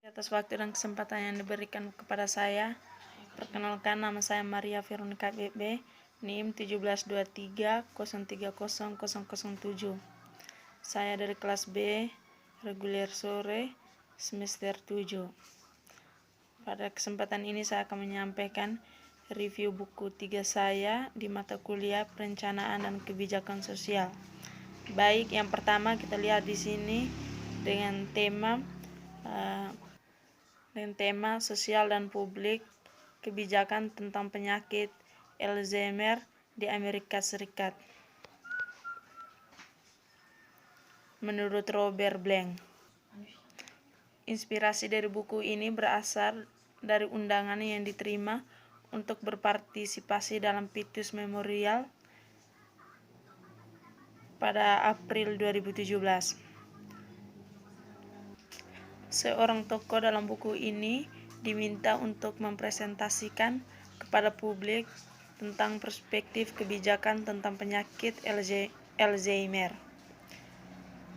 Atas waktu dan kesempatan yang diberikan kepada saya. Perkenalkan, nama saya Maria Veronica BB, NIM 1723030007. Saya dari kelas B, reguler sore, semester 7. Pada kesempatan ini saya akan menyampaikan review buku 3 saya di mata kuliah Perencanaan dan Kebijakan Sosial. Baik, yang pertama kita lihat di sini dengan tema sosial dan publik, kebijakan tentang penyakit Alzheimer di Amerika Serikat. Menurut Robert Blank, inspirasi dari buku ini berasal dari undangan yang diterima untuk berpartisipasi dalam Pitus Memorial pada April 2017. Seorang tokoh dalam buku ini diminta untuk mempresentasikan kepada publik tentang perspektif kebijakan tentang penyakit Alzheimer.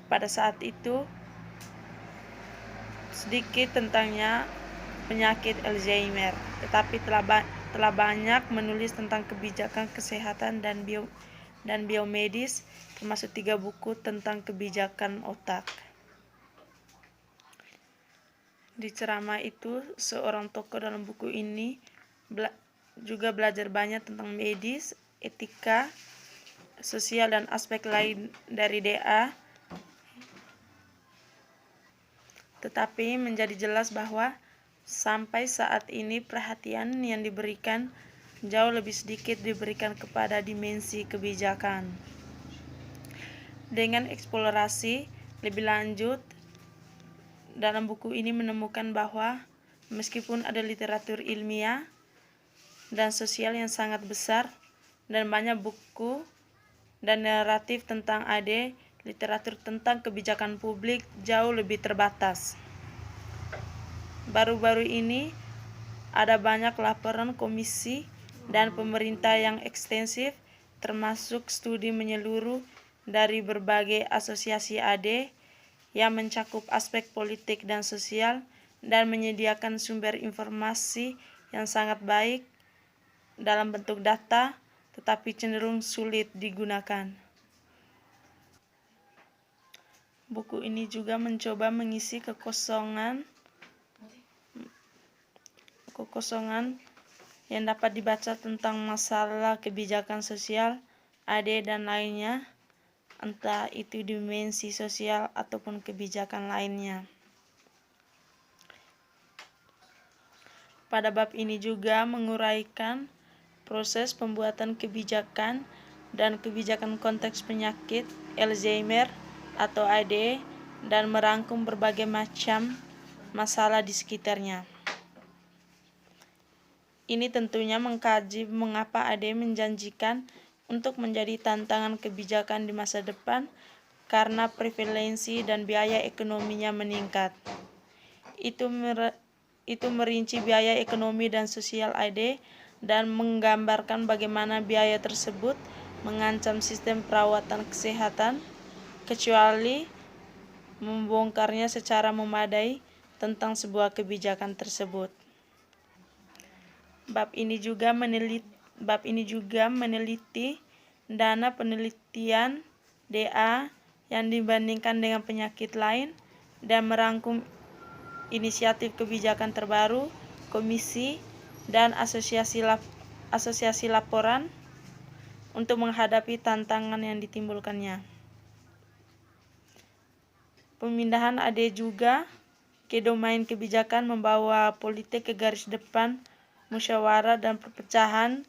Pada saat itu, sedikit tentangnya penyakit Alzheimer, tetapi telah banyak menulis tentang kebijakan kesehatan dan biomedis, termasuk 3 buku tentang kebijakan otak. Di ceramah itu, seorang tokoh dalam buku ini juga belajar banyak tentang medis, etika, sosial, dan aspek lain dari DA. Tetapi menjadi jelas bahwa sampai saat ini perhatian yang diberikan jauh lebih sedikit diberikan kepada dimensi kebijakan. Dengan eksplorasi lebih lanjut, dalam buku ini menemukan bahwa meskipun ada literatur ilmiah dan sosial yang sangat besar dan banyak buku dan naratif tentang AD, literatur tentang kebijakan publik jauh lebih terbatas. Baru-baru ini ada banyak laporan komisi dan pemerintah yang ekstensif, termasuk studi menyeluruh dari berbagai asosiasi AD yang mencakup aspek politik dan sosial dan menyediakan sumber informasi yang sangat baik dalam bentuk data, tetapi cenderung sulit digunakan. Buku ini juga mencoba mengisi kekosongan yang dapat dibaca tentang masalah kebijakan sosial, AD, dan lainnya, entah itu dimensi sosial ataupun kebijakan lainnya. Pada bab ini juga menguraikan proses pembuatan kebijakan dan kebijakan konteks penyakit Alzheimer atau AD dan merangkum berbagai macam masalah di sekitarnya. Ini tentunya mengkaji mengapa AD menjanjikan untuk menjadi tantangan kebijakan di masa depan karena prevalensi dan biaya ekonominya meningkat. Itu merinci biaya ekonomi dan sosial AD dan menggambarkan bagaimana biaya tersebut mengancam sistem perawatan kesehatan kecuali membongkarnya secara memadai tentang sebuah kebijakan tersebut. Bab ini juga meneliti dana penelitian DA yang dibandingkan dengan penyakit lain dan merangkum inisiatif kebijakan terbaru, komisi, dan asosiasi laporan untuk menghadapi tantangan yang ditimbulkannya. Pemindahan AD juga ke domain kebijakan membawa politik ke garis depan musyawarah dan perpecahan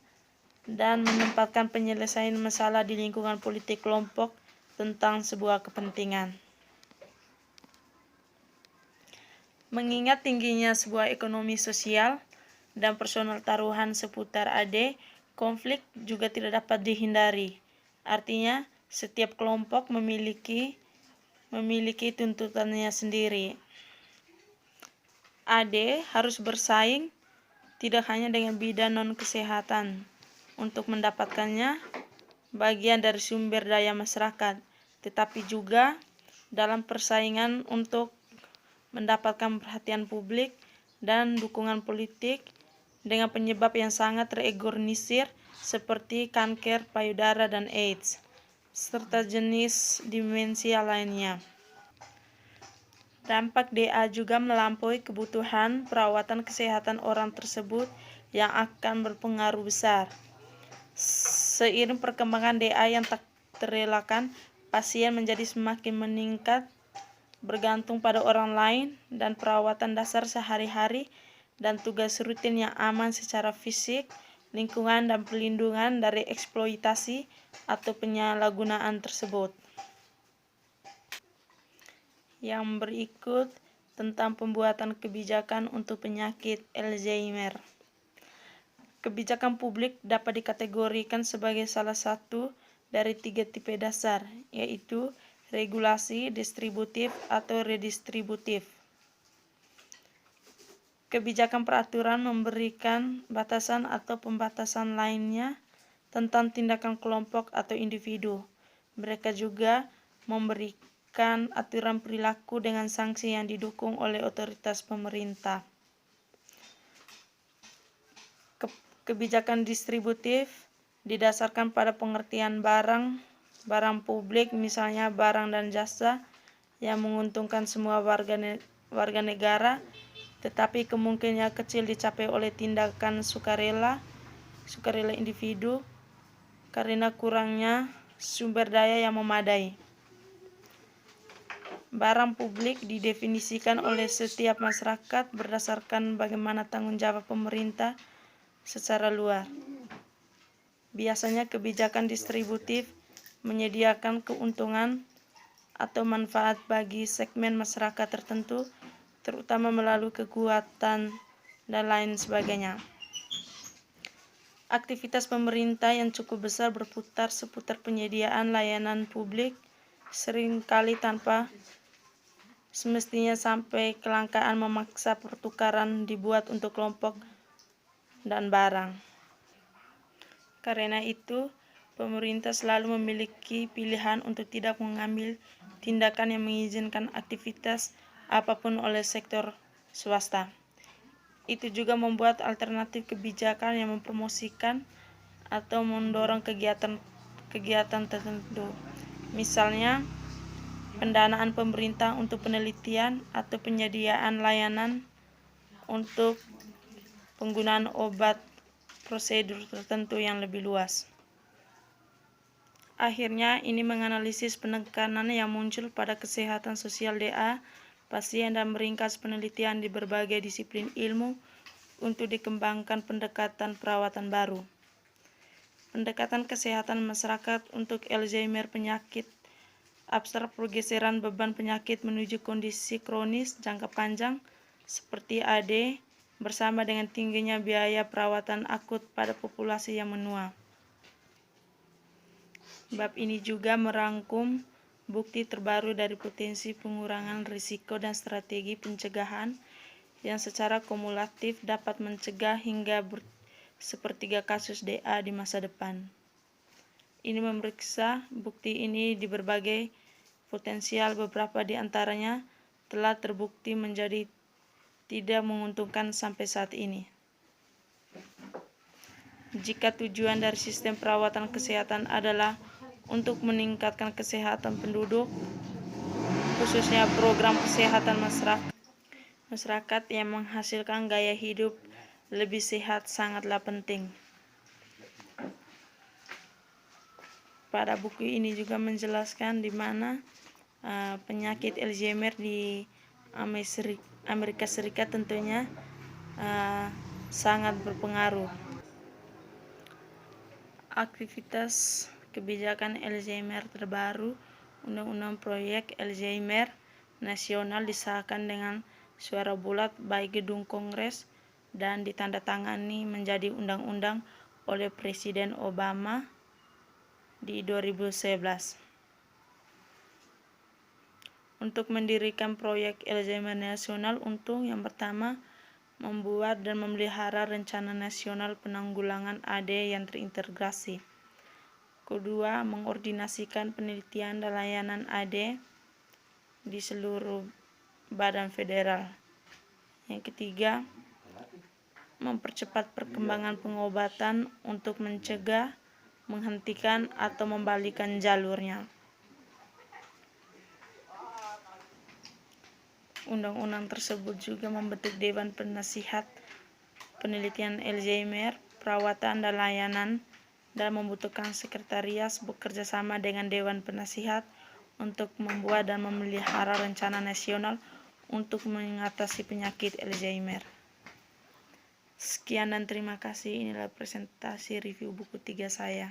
dan menempatkan penyelesaian masalah di lingkungan politik kelompok tentang sebuah kepentingan. Mengingat tingginya sebuah ekonomi sosial dan personal taruhan seputar AD, konflik juga tidak dapat dihindari. Artinya, setiap kelompok memiliki tuntutannya sendiri. AD harus bersaing tidak hanya dengan bidang non-kesehatan untuk mendapatkannya bagian dari sumber daya masyarakat, tetapi juga dalam persaingan untuk mendapatkan perhatian publik dan dukungan politik dengan penyebab yang sangat terorganisir seperti kanker payudara dan AIDS, serta jenis demensia lainnya. Dampak DA juga melampaui kebutuhan perawatan kesehatan orang tersebut yang akan berpengaruh besar. Seiring perkembangan DA yang tak terelakkan, pasien menjadi semakin meningkat, bergantung pada orang lain dan perawatan dasar sehari-hari dan tugas rutin yang aman secara fisik, lingkungan, dan perlindungan dari eksploitasi atau penyalahgunaan tersebut. Yang berikut tentang pembuatan kebijakan untuk penyakit Alzheimer. Kebijakan publik dapat dikategorikan sebagai salah satu dari 3 tipe dasar, yaitu regulasi, distributif, atau redistributif. Kebijakan peraturan memberikan batasan atau pembatasan lainnya tentang tindakan kelompok atau individu. Mereka juga memberikan aturan perilaku dengan sanksi yang didukung oleh otoritas pemerintah. Kebijakan distributif didasarkan pada pengertian barang publik, misalnya barang dan jasa yang menguntungkan semua warga negara, tetapi kemungkinan kecil dicapai oleh tindakan sukarela individu karena kurangnya sumber daya yang memadai. Barang publik didefinisikan oleh setiap masyarakat berdasarkan bagaimana tanggung jawab pemerintah secara luas. Biasanya kebijakan distributif menyediakan keuntungan atau manfaat bagi segmen masyarakat tertentu, terutama melalui kekuatan dan lain sebagainya. Aktivitas pemerintah yang cukup besar berputar seputar penyediaan layanan publik, seringkali tanpa semestinya sampai kelangkaan memaksa pertukaran dibuat untuk kelompok dan barang. Karena itu, pemerintah selalu memiliki pilihan untuk tidak mengambil tindakan yang mengizinkan aktivitas apapun oleh sektor swasta. Itu juga membuat alternatif kebijakan yang mempromosikan atau mendorong kegiatan tertentu. Misalnya, pendanaan pemerintah untuk penelitian atau penyediaan layanan untuk penggunaan obat prosedur tertentu yang lebih luas. Akhirnya, ini menganalisis penekanan yang muncul pada kesehatan sosial DA pasien dan meringkas penelitian di berbagai disiplin ilmu untuk dikembangkan pendekatan perawatan baru. Pendekatan kesehatan masyarakat untuk Alzheimer, penyakit abstrak pergeseran beban penyakit menuju kondisi kronis jangka panjang seperti AD, bersama dengan tingginya biaya perawatan akut pada populasi yang menua. Bab ini juga merangkum bukti terbaru dari potensi pengurangan risiko dan strategi pencegahan yang secara kumulatif dapat mencegah hingga sepertiga kasus DA di masa depan. Ini memeriksa bukti ini di berbagai potensial, beberapa di antaranya telah terbukti menjadi tidak menguntungkan sampai saat ini. Jika tujuan dari sistem perawatan kesehatan adalah untuk meningkatkan kesehatan penduduk, khususnya program kesehatan masyarakat yang menghasilkan gaya hidup lebih sehat sangatlah penting. Pada buku ini juga menjelaskan di mana penyakit Alzheimer di Amerika Serikat tentunya sangat berpengaruh. Aktivitas kebijakan Alzheimer terbaru, Undang-Undang Proyek Alzheimer Nasional disahkan dengan suara bulat baik gedung Kongres dan ditandatangani menjadi undang-undang oleh Presiden Obama di 2011. Untuk mendirikan proyek Alzheimer Nasional, untuk yang pertama membuat dan memelihara rencana nasional penanggulangan AD yang terintegrasi. Kedua, mengordinasikan penelitian dan layanan AD di seluruh badan federal. Yang ketiga, mempercepat perkembangan pengobatan untuk mencegah, menghentikan, atau membalikan jalurnya. Undang-undang tersebut juga membentuk Dewan Penasihat Penelitian Alzheimer, Perawatan dan Layanan, dan membutuhkan sekretariat bekerja sama dengan Dewan Penasihat untuk membuat dan memelihara rencana nasional untuk mengatasi penyakit Alzheimer. Sekian dan terima kasih. Inilah presentasi review buku 3 saya.